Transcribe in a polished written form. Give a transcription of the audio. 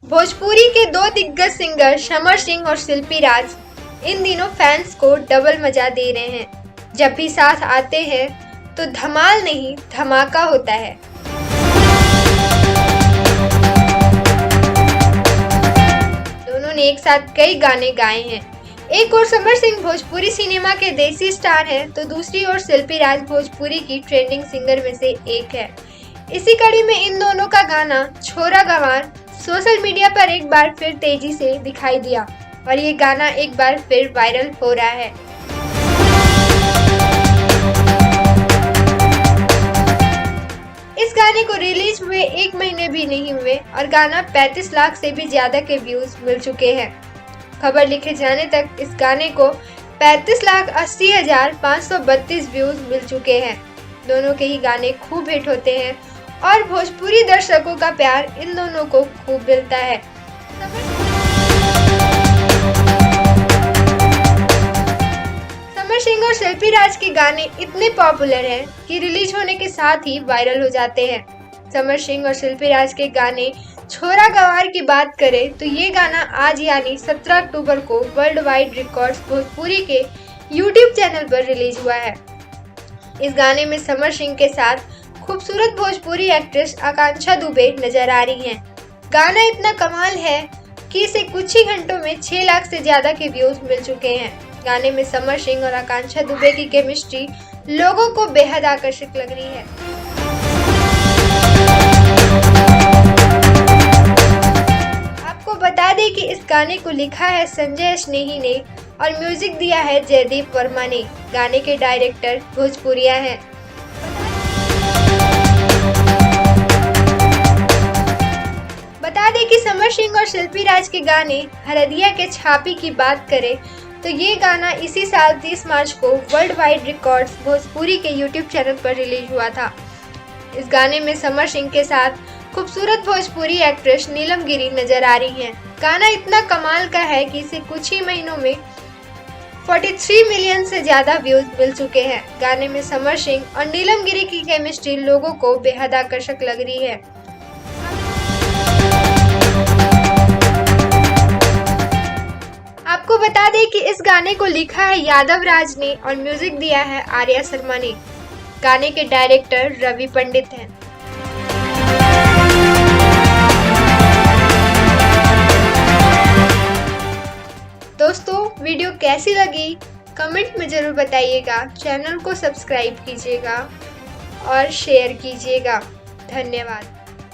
भोजपुरी के दो दिग्गज सिंगर समर सिंह और शिल्पी राज इन दिनों फैंस को डबल मजा दे रहे हैं। जब भी साथ आते हैं तो धमाल नहीं धमाका होता है। दोनों ने एक साथ कई गाने गाए हैं। एक और समर सिंह भोजपुरी सिनेमा के देसी स्टार हैं, तो दूसरी ओर शिल्पी राज भोजपुरी की ट्रेंडिंग सिंगर में से एक है। इसी कड़ी में इन दोनों का गाना छोरा गंवार सोशल मीडिया पर एक बार फिर तेजी से दिखाई दिया और ये गाना एक बार फिर वायरल हो रहा है। इस गाने को रिलीज हुए 1 महीने भी नहीं हुए और गाना 35 लाख से भी ज्यादा के व्यूज मिल चुके हैं। खबर लिखे जाने तक इस गाने को 35,80,532 व्यूज मिल चुके हैं। दोनों के ही गाने खूब हिट होते हैं और भोजपुरी दर्शकों का प्यार इन दोनों को खूब मिलता है। समर सिंह और शिल्पी राज के गाने इतने पॉपुलर हैं कि रिलीज होने के साथ ही वायरल हो जाते हैं। समर सिंह और शिल्पी राज के गाने छोरा गंवार की बात करें तो ये गाना आज यानी 17 अक्टूबर को वर्ल्ड वाइड रिकॉर्ड्स भोजपुरी के YouTube चैनल पर रिलीज हुआ है। इस गाने में समर सिंह के साथ खूबसूरत भोजपुरी एक्ट्रेस आकांक्षा दुबे नजर आ रही हैं। गाना इतना कमाल है कि इसे कुछ ही घंटों में 6 लाख से ज्यादा के व्यूज मिल चुके हैं। गाने में समर सिंह और आकांक्षा दुबे की केमिस्ट्री लोगों को बेहद आकर्षक लग रही है। आपको बता दें कि इस गाने को लिखा है संजय स्नेही ने और म्यूजिक दिया है जयदीप वर्मा ने। गाने के डायरेक्टर भोजपुरिया हैं। बता दें कि समर सिंह और शिल्पी राज के गाने हरदिया के छापी की बात करें तो ये गाना इसी साल 30 मार्च को वर्ल्ड वाइड रिकॉर्ड्स भोजपुरी के YouTube चैनल पर रिलीज हुआ था। इस गाने में समर सिंह के साथ खूबसूरत भोजपुरी एक्ट्रेस नीलम गिरी नजर आ रही हैं। गाना इतना कमाल का है कि इसे कुछ ही महीनों में 43 मिलियन से ज्यादा व्यूज मिल चुके हैं। गाने में समर सिंह और नीलम गिरी की केमिस्ट्री लोगों को बेहद आकर्षक लग रही है। आपको बता दें कि इस गाने को लिखा है यादव राज ने और म्यूजिक दिया है आर्या शर्मा ने। गाने के डायरेक्टर रवि पंडित हैं। दोस्तों, वीडियो कैसी लगी कमेंट में जरूर बताइएगा। चैनल को सब्सक्राइब कीजिएगा और शेयर कीजिएगा। धन्यवाद।